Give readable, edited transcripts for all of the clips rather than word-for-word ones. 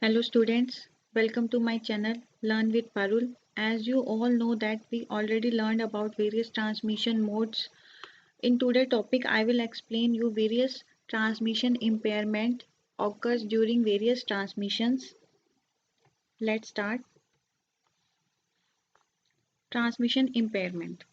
Hello students, welcome to my channel Learn with Parul. As you all know that we already learned about various transmission modes. In today's topic I will explain you various transmission impairment occurs during various transmissions. Let's start. Transmission impairment.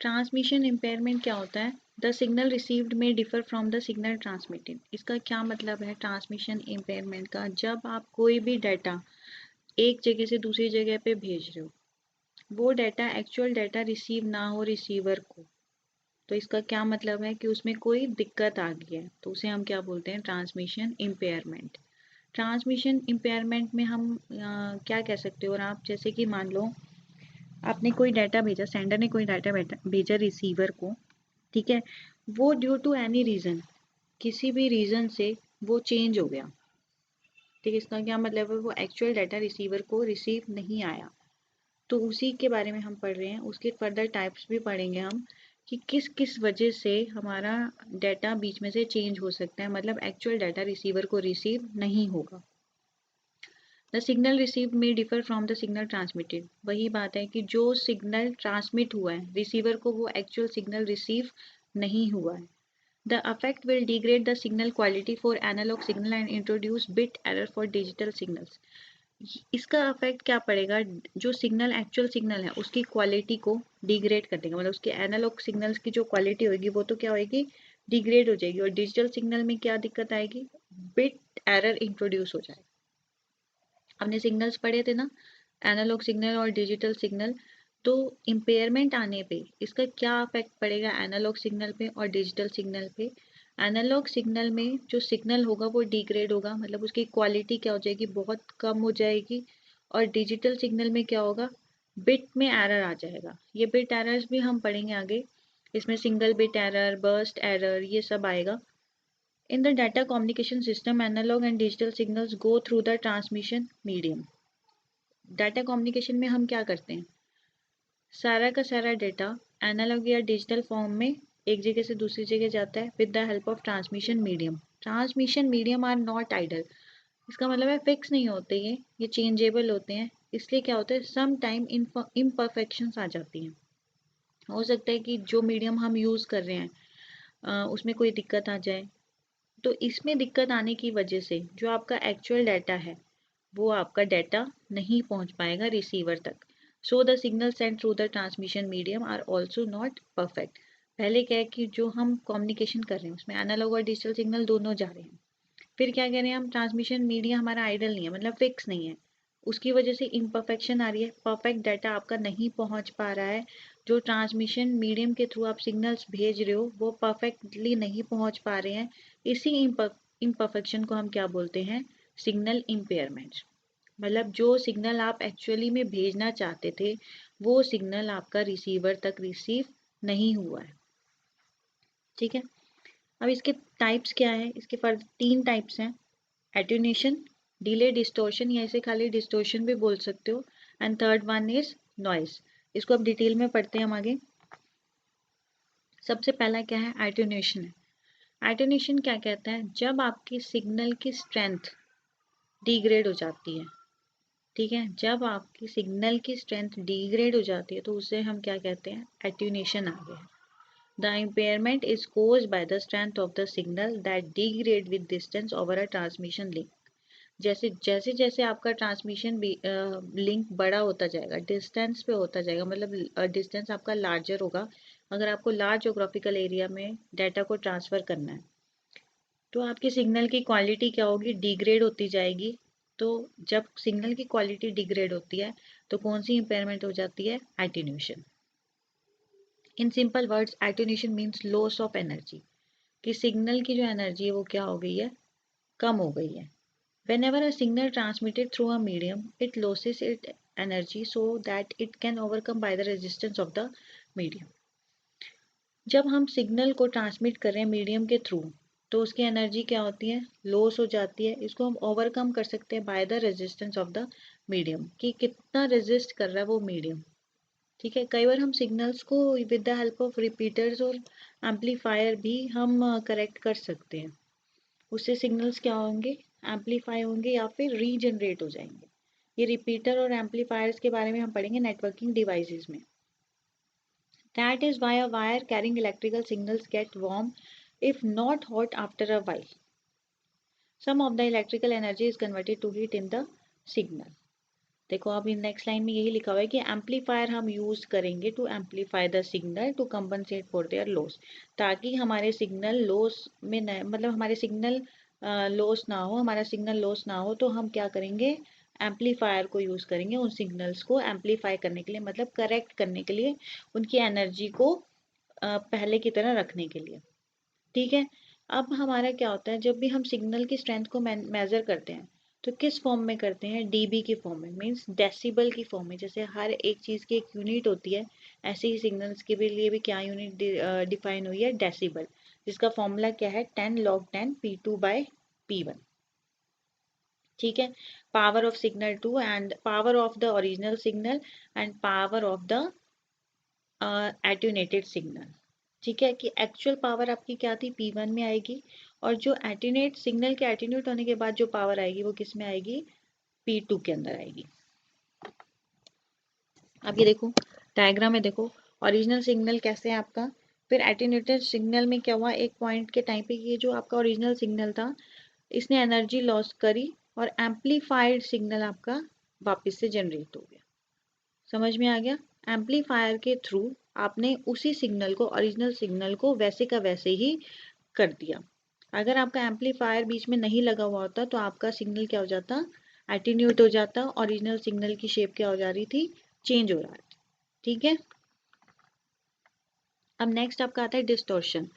Transmission impairment क्या होता है? The signal received में differ from the signal transmitted. इसका क्या मतलब है transmission impairment का? जब आप कोई भी डाटा एक जगह से दूसरी जगह पे भेज रहे हो, वो डाटा एक्चुअल डाटा रिसीव ना हो रिसीवर को, तो इसका क्या मतलब है कि उसमें कोई दिक्कत आ गई है, तो उसे हम क्या बोलते हैं? Transmission impairment. ट्रांसमिशन इम्पेयरमेंट में हम क्या कह सकते हो? और आप जैसे कि मान लो आपने कोई डाटा भेजा, सेंडर ने कोई डाटा भेजा रिसीवर को, ठीक है, वो ड्यू टू एनी रीज़न, किसी भी रीज़न से वो चेंज हो गया, ठीक है। इसका क्या मतलब है? वो एक्चुअल डाटा रिसीवर को रिसीव नहीं आया, तो उसी के बारे में हम पढ़ रहे हैं। उसके फर्दर टाइप्स भी पढ़ेंगे हम कि किस किस वजह से हमारा डाटा बीच में से चेंज हो सकता है, मतलब एक्चुअल डाटा रिसीवर को रिसीव नहीं होगा। द सिग्नल रिसीव्ड में differ from the signal transmitted. वही बात है कि जो सिग्नल ट्रांसमिट हुआ है रिसीवर को, वो एक्चुअल सिग्नल रिसीव नहीं हुआ है। The effect will degrade the signal quality for analog signal and introduce bit error for digital signals. इसका अफेक्ट क्या पड़ेगा? जो सिग्नल एक्चुअल सिग्नल है उसकी क्वालिटी को डिग्रेड कर देगा, मतलब उसके एनालॉग सिग्नल्स की जो क्वालिटी होगी वो तो क्या होगी? डिग्रेड हो जाएगी। और डिजिटल सिग्नल में क्या दिक्कत आएगी? बिट एरर इंट्रोड्यूस हो जाएगा। हमने सिग्नल्स पढ़े थे ना, एनालॉग सिग्नल और डिजिटल सिग्नल। तो इम्पेयरमेंट आने पे इसका क्या इफेक्ट पड़ेगा एनालॉग सिग्नल पे और डिजिटल सिग्नल पे? एनालॉग सिग्नल में जो सिग्नल होगा वो डिग्रेड होगा, मतलब उसकी क्वालिटी क्या हो जाएगी? बहुत कम हो जाएगी। और डिजिटल सिग्नल में क्या होगा? बिट में एरर आ जाएगा। ये बिट एरर्स भी हम पढ़ेंगे आगे, इसमें single bit error, burst error, ये सब आएगा। In the data communication system, analog and digital signals go through the transmission medium. Data communication में हम क्या करते हैं? सारा का सारा डेटा एनालॉग या डिजिटल फॉर्म में एक जगह से दूसरी जगह जाता है with the help of transmission medium. Transmission medium are not ideal. इसका मतलब है फिक्स नहीं होते, ये चेंजेबल होते हैं। इसलिए क्या होता है? सम टाइम इम्परफेक्शंस आ जाती हैं। हो सकता है कि जो मीडियम हम यूज़ कर रहे हैं उसमें कोई दिक्कत आ जाए। तो इसमें दिक्कत आने की वजह से जो आपका एक्चुअल डाटा है वो आपका डाटा नहीं पहुंच पाएगा रिसीवर तक। So the signal send through the transmission medium are also not perfect. पहले क्या है कि जो हम कम्युनिकेशन कर रहे हैं उसमें एनालॉग और डिजिटल सिग्नल दोनों जा रहे हैं। फिर क्या कह रहे हैं हम? ट्रांसमिशन मीडियम हमारा आइडल नहीं है, मतलब फिक्स नहीं है। उसकी वजह से इम्परफेक्शन आ रही है, परफेक्ट डाटा आपका नहीं पहुंच पा रहा है। जो ट्रांसमिशन मीडियम के थ्रू आप सिग्नल्स भेज रहे हो वो परफेक्टली नहीं पहुंच पा रहे हैं। इसी इम्परफेक्शन को हम क्या बोलते हैं? Signal impairment. मतलब जो सिग्नल आप एक्चुअली में भेजना चाहते थे वो सिग्नल आपका रिसीवर तक रिसीव नहीं हुआ है, ठीक है। अब इसके टाइप्स क्या है? इसके फर्दर 3 टाइप्स हैं। एटेन्यूएशन, डिले, डिस्टॉर्शन, या इसे खाली डिस्टॉर्शन भी बोल सकते हो। And third one is noise. इसको अब डिटेल में पढ़ते हैं हम आगे। सबसे पहला क्या है? एटेन्यूएशन है। एटेन्यूएशन क्या कहता है? जब आपकी सिग्नल की स्ट्रेंथ डिग्रेड हो जाती है, ठीक है, जब आपकी सिग्नल की स्ट्रेंथ डिग्रेड हो जाती है तो उसे हम क्या कहते हैं? एटेन्यूएशन आ गया है। The impairment is caused by the strength of the signal that degrade with distance over a transmission link. जैसे जैसे जैसे आपका ट्रांसमिशन लिंक बड़ा होता जाएगा, डिस्टेंस पे होता जाएगा, मतलब डिस्टेंस आपका लार्जर होगा। अगर आपको लार्ज जोग्राफिकल एरिया में डाटा को ट्रांसफ़र करना है तो आपकी सिग्नल की क्वालिटी क्या होगी? डिग्रेड होती जाएगी। तो जब सिग्नल की क्वालिटी डिग्रेड होती है तो कौन सी इम्पेयरमेंट हो जाती है? Attenuation. In simple words, attenuation means loss of energy, कि सिग्नल की जो एनर्जी है वो क्या हो गई है? कम हो गई है। Whenever a signal transmitted through a medium, it loses its energy so that it can overcome by the resistance of the medium. जब हम सिग्नल को ट्रांसमिट कर रहे हैं मीडियम के थ्रू तो उसकी एनर्जी क्या होती है? लॉस हो जाती है। इसको हम ओवरकम कर सकते हैं by the resistance of the medium, कि कितना रेजिस्ट कर रहा है वो मीडियम, ठीक है। कई बार हम सिग्नल्स को with the help of repeaters और एम्पलीफायर भी हम करेक्ट कर सकते हैं। उससे सिग्नल्स क्या होंगे? एम्पलीफाई होंगे या फिर रीजनरेट हो जाएंगे। ये रिपीटर और एम्पलीफायर्स के बारे में हम पढ़ेंगे नेटवर्किंग डिवाइसेस में। That is why a wire carrying electrical signals get warm if not hot after a while. Some of the electrical energy is converted to heat in the signal. देखो अब next line में यही लिखा हुआ है कि amplifier हम use करेंगे to amplify the signal to compensate for their loss, ताकि हमारे सिग्नल लॉस में न, मतलब हमारे सिग्नल लॉस ना हो, हमारा सिग्नल लॉस ना हो, तो हम क्या करेंगे, एम्पलीफायर को यूज करेंगे उन सिग्नल्स को एम्पलीफाई करने के लिए, मतलब करेक्ट करने के लिए, उनकी एनर्जी को पहले की तरह रखने के लिए। ठीक है। अब हमारा क्या होता है, जब भी हम सिग्नल की स्ट्रेंथ को मेजर करते हैं तो किस फॉर्म में करते हैं, डीबी की फॉर्म में, मींस डेसिबल की फॉर्म में। जैसे हर एक चीज़ की एक यूनिट होती है, ऐसे ही सिग्नल्स के भी लिए भी क्या यूनिट डिफाइन हुई है, डेसिबल, जिसका फॉर्मूला क्या है, 10 log 10 P2/P1। ठीक है। Power of signal two and power of the original signal and power of the attenuated signal. ठीक है, कि एक्चुअल पावर आपकी क्या थी, P1 में आएगी, और जो एटीन्यूट सिग्नल के एटीन्यूट होने के बाद जो पावर आएगी वो किस में आएगी, P2 के अंदर आएगी। अब ये देखो डायग्राम में, देखो ओरिजिनल सिग्नल कैसे है आपका, फिर एटीन्यूटेड सिग्नल में क्या हुआ, एक पॉइंट के टाइम पे ये जो आपका ओरिजिनल सिग्नल था इसने एनर्जी लॉस करी और एम्पलीफाइड सिग्नल आपका वापस से जनरेट हो गया। समझ में आ गया। एम्पलीफायर के थ्रू आपने उसी सिग्नल को, ओरिजिनल सिग्नल को वैसे का वैसे ही कर दिया। अगर आपका एम्पलीफायर बीच में नहीं लगा हुआ होता तो आपका सिग्नल क्या हो जाता, एटीन्यूट हो जाता, ओरिजिनल सिग्नल की शेप क्या हो जा रही थी, चेंज हो रहा था। ठीक है। अब नेक्स्ट आपका आता है distortion.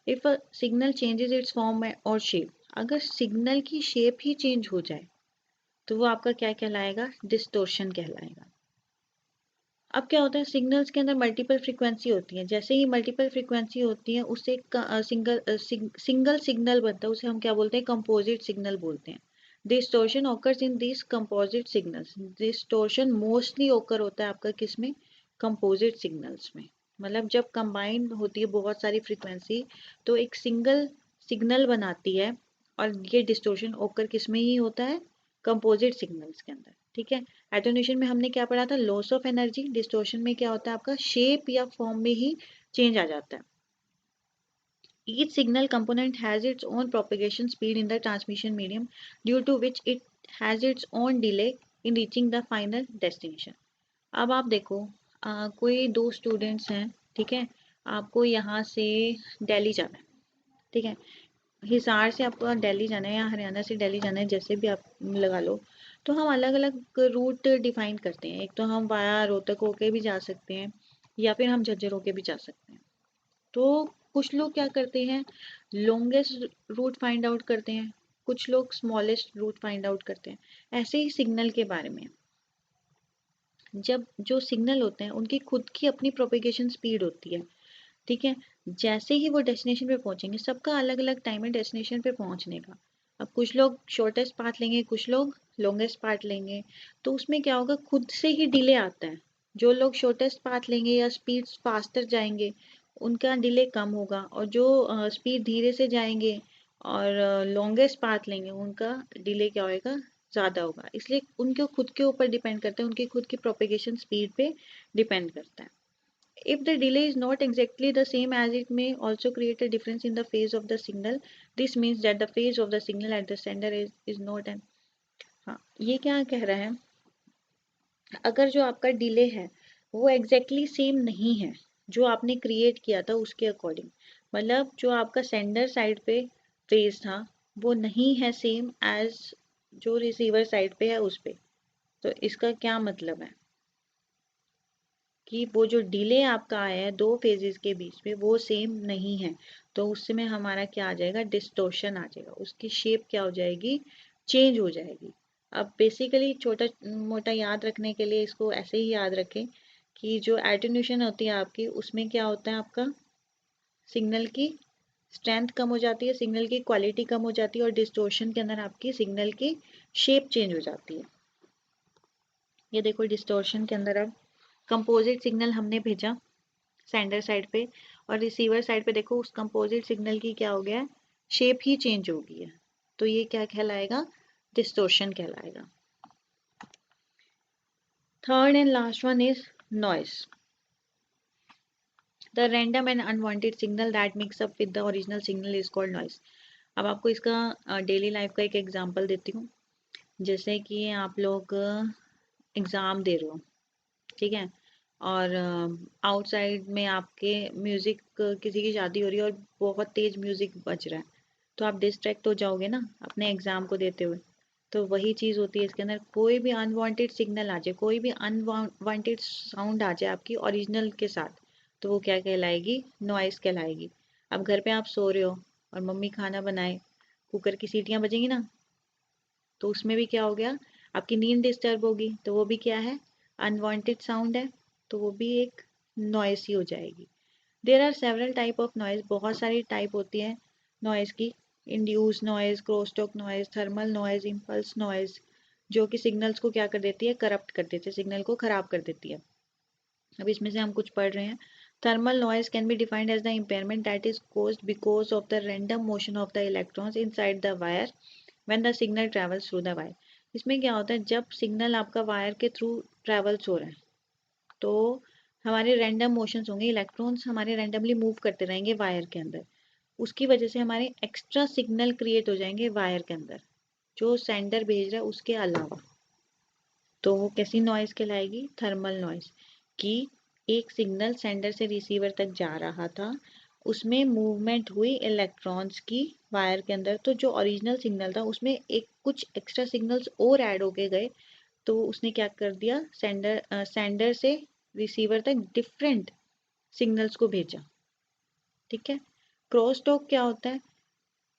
If a signal changes it's form और शेप, अगर सिग्नल की शेप ही चेंज हो जाए तो वो आपका क्या कहलाएगा, डिस्टॉर्शन कहलाएगा। अब क्या होता है, सिग्नल्स के अंदर मल्टीपल फ्रीक्वेंसी होती है, जैसे ही मल्टीपल फ्रीक्वेंसी होती है उससे सिंगल सिग्नल बनता है, उसे हम क्या बोलते हैं, कंपोजिट सिग्नल बोलते हैं। Distortion occurs in this composite signals. Distortion mostly occur होता है आपका किस में, कंपोजिट सिग्नल्स में। मतलब जब कंबाइंड होती है बहुत सारी फ्रीक्वेंसी तो एक सिंगल सिग्नल बनाती है, और ये डिस्टॉर्शन ऑकर किस में ही होता है, कंपोजिट सिग्नल्स के अंदर। ठीक है। एटोन्यूएशन में हमने क्या पढ़ा था, लॉस ऑफ एनर्जी। डिस्टॉर्शन में क्या होता है आपका, शेप या फॉर्म में ही चेंज आ जाता है। Each signal component has its own propagation speed in the transmission medium, due to which it has its own delay in reaching the final destination. अब आप देखो, कोई दो स्टूडेंट्स हैं, ठीक है, आपको यहाँ से दिल्ली जाना है, ठीक है, हिसार से आपको दिल्ली जाना है या हरियाणा से दिल्ली जाना है, जैसे भी आप लगा लो, तो हम अलग अलग रूट डिफाइन करते हैं। एक तो हम वाया रोहतक होके भी जा सकते हैं या फिर हम झज्जर होके भी जा सकते हैं। तो कुछ लोग क्या करते हैं, लॉन्गेस्ट रूट फाइंड आउट करते हैं, कुछ लोग स्मॉलेस्ट रूट फाइंड आउट करते हैं। ऐसे ही सिग्नल के बारे में, जब जो सिग्नल होते हैं उनकी खुद की अपनी प्रोपेगेशन स्पीड होती है। ठीक है। जैसे ही वो डेस्टिनेशन पे पहुंचेंगे, सबका अलग अलग टाइम है डेस्टिनेशन पे पहुंचने का। अब कुछ लोग शॉर्टेस्ट पाथ लेंगे, कुछ लोग लॉन्गेस्ट पाथ लेंगे, तो उसमें क्या होगा, खुद से ही डिले आता है। जो लोग शॉर्टेस्ट पाथ लेंगे या स्पीड फास्टर जाएंगे उनका डिले कम होगा, और जो स्पीड धीरे से जाएंगे और लॉन्गेस्ट पाथ लेंगे उनका डिले क्या होगा, ज़्यादा होगा। इसलिए उनके खुद के ऊपर डिपेंड करता है, उनकी खुद की प्रोपेगेशन स्पीड पे डिपेंड करता है। If the delay is not exactly the same, as it may also create a difference in the phase of the signal, this means that the phase of the signal at the sender is not an। हाँ, ये क्या कह रहा है, अगर जो आपका delay है वो एग्जैक्टली सेम नहीं है जो आपने क्रिएट किया था उसके अकॉर्डिंग, मतलब जो आपका सेंडर साइड पे फेज था वो नहीं है सेम एज जो रिसीवर साइड पे है उस पे, तो इसका क्या मतलब है कि वो जो डिले आपका आया है दो फेजेस के बीच में वो सेम नहीं है, तो उसमें हमारा क्या आ जाएगा, डिस्टॉर्शन आ जाएगा, उसकी शेप क्या हो जाएगी, चेंज हो जाएगी। अब बेसिकली छोटा मोटा याद रखने के लिए इसको ऐसे ही याद रखें कि जो एटेन्यूएशन होती है आपकी, उसमें क्या होता है, आपका सिग्नल की स्ट्रेंथ कम हो जाती है, सिग्नल की क्वालिटी कम हो जाती है, और डिस्टॉर्शन के अंदर आपकी सिग्नल की शेप चेंज हो जाती है। ये देखो डिस्टॉर्शन के अंदर अब कंपोजिट सिग्नल हमने भेजा सेंडर साइड पे, और रिसीवर साइड पे देखो उस कंपोजिट सिग्नल की क्या हो गया है, शेप ही चेंज हो गई है, तो ये क्या कहलाएगा, डिस्टोर्शन कहलाएगा। Third and last one is noise, the random and unwanted signal that mix up with the original signal is called noise. अब आपको इसका डेली लाइफ का एक एग्जांपल देती हूँ। जैसे कि आप लोग एग्ज़ाम दे रहे हो, ठीक है, और आउटसाइड में आपके म्यूज़िक, किसी की शादी हो रही है और बहुत तेज़ म्यूज़िक बज रहा है, तो आप डिस्ट्रैक्ट हो जाओगे ना अपने एग्ज़ाम को देते हुए। तो वही चीज़ होती है इसके अंदर, कोई भी अनवांटेड सिग्नल आ जाए, कोई भी अनवांटेड साउंड आ जाए आपकी ओरिजिनल के साथ, तो वो क्या कहलाएगी? नॉइस कहलाएगी। अब घर पे आप सो रहे हो और मम्मी खाना बनाए, कुकर की सीटियाँ बजेंगी ना, तो उसमें भी क्या हो गया? आपकी नींद डिस्टर्ब होगी, तो वो भी क्या है? अनवांटेड साउंड है, तो वो भी एक नॉइस ही हो जाएगी। There are several type of noise, बहुत सारी टाइप होती है नॉइस की। Induce noise, crosstalk noise, thermal noise, impulse noise, जो कि सिग्नल्स को क्या कर देती है? करप्ट कर देती है, सिग्नल को खराब कर देती है। अब इसमें से हम कुछ पढ़ रहे हैं। Thermal noise can be defined as the impairment that is caused because of the random motion of the electrons inside the wire when the signal travels through the wire. इसमें क्या होता है? जब सिग्नल आपका वायर के through travels हो रहा है, तो हमारे रैंडम मोशंस होंगे, इलेक्ट्रॉन्स हमारे रैंडमली मूव करते रहेंगे वायर के अंदर। उसकी वजह से हमारे एक्स्ट्रा सिग्नल क्रिएट हो जाएंगे वायर के अंदर, जो सेंडर भेज रहा है उसके अलावा। तो वो कैसी नॉइस कहलाएगी? Thermal noise. कि एक सिग्नल सेंडर से रिसीवर तक जा रहा था, उसमें मूवमेंट हुई इलेक्ट्रॉन्स की वायर के अंदर, तो जो ओरिजिनल सिग्नल था उसमें एक कुछ एक्स्ट्रा सिग्नल्स और ऐड होके गए, तो उसने क्या कर दिया? सेंडर से रिसीवर तक डिफरेंट सिग्नल्स को भेजा। ठीक है। क्रॉस टॉक क्या होता है?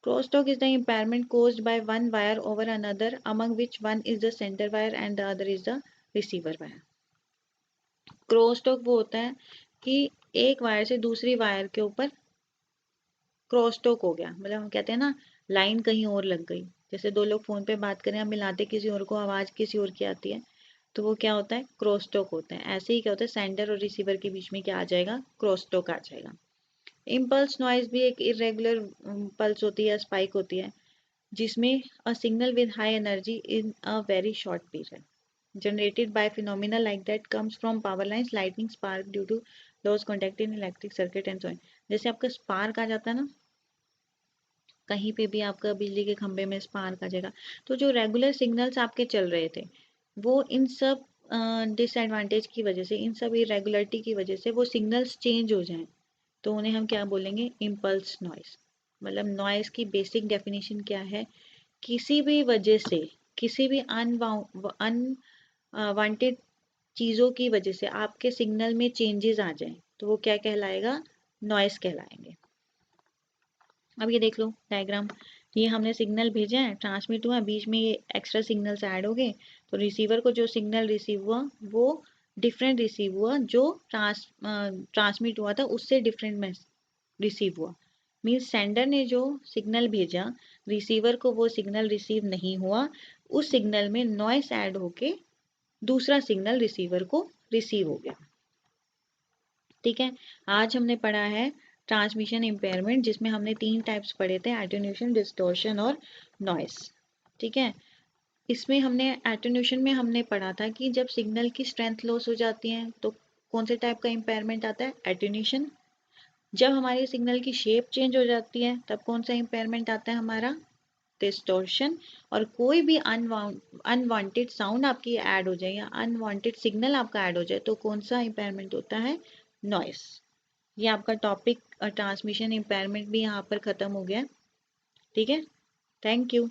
Cross talk is the impairment caused by one wire over another, among which one is the sender wire and the other is the receiver wire. Cross talk वो होता है कि एक वायर से दूसरी वायर के ऊपर क्रॉस टॉक हो गया, मतलब हम कहते हैं ना, लाइन कहीं और लग गई। जैसे दो लोग फोन पे बात करें, हम मिलाते किसी और को, आवाज किसी और की आती है, तो वो क्या होता है? क्रॉस टॉक होता है। ऐसे ही क्या होता है? सेंडर और रिसीवर के बीच में क्या आ जाएगा? क्रॉस टॉक आ जाएगा। इम्पल्स नॉइज भी एक इरेगुलर पल्स होती है, स्पाइक होती है, जिसमें a signal with high energy in a very short period generated by phenomena like that comes from power lines, lightning spark due to loss contact in electric circuit and so on। जैसे आपका spark आ जाता है ना, कहीं पे भी आपका बिजली के खंभे में स्पार्क आ जाएगा, तो जो रेगुलर सिग्नल्स आपके चल रहे थे, वो इन सब डिसएडवांटेज की वजह से, इन सब इरेगुलरिटी की वजह से वो सिग्नल्स चेंज हो जाएं, तो उन्हें हम क्या बोलेंगे? Impulse noise. मतलब नॉइस की बेसिक डेफिनेशन क्या है? किसी भी वजह से, किसी भी अनवांटेड चीज़ों की वजह से आपके सिग्नल में चेंजेस आ जाएं, तो वो क्या कहलाएगा? नॉइस कहलाएंगे। अब ये देख लो डायग्राम, ये हमने सिग्नल भेजा है, ट्रांसमिट हुआ, बीच में ये एक्स्ट्रा सिग्नल्स ऐड हो गए, तो रिसीवर को जो सिग्नल रिसीव हुआ वो डिफरेंट रिसीव हुआ, जो ट्रांसमिट हुआ था उससे डिफरेंट में रिसीव हुआ। मीन्स सेंडर ने जो सिग्नल भेजा, रिसीवर को वो सिग्नल रिसीव नहीं हुआ, उस सिग्नल में नॉइस ऐड होके दूसरा सिग्नल रिसीवर को रिसीव हो गया। ठीक है। आज हमने पढ़ा है ट्रांसमिशन इम्पेयरमेंट, जिसमें हमने 3 टाइप्स पढ़े थे, एटेन्यूएशन, डिस्टॉर्शन और नॉइस। ठीक है। इसमें हमने एटेन्यूएशन में हमने पढ़ा था कि जब सिग्नल की स्ट्रेंथ लॉस हो जाती है, तो कौन से टाइप का इम्पेयरमेंट आता है? एटेन्यूएशन। जब हमारी सिग्नल की शेप चेंज हो जाती है, तब कौन सा इम्पेयरमेंट आता है? हमारा डिस्टॉर्शन। और कोई भी अनवांटेड साउंड आपकी ऐड हो जाए या अनवांटेड सिग्नल आपका ऐड हो जाए, तो कौन सा इम्पेयरमेंट होता है? नॉइस। ये आपका टॉपिक ट्रांसमिशन इम्पेयरमेंट भी यहाँ पर खत्म हो गया। ठीक है। Thank you.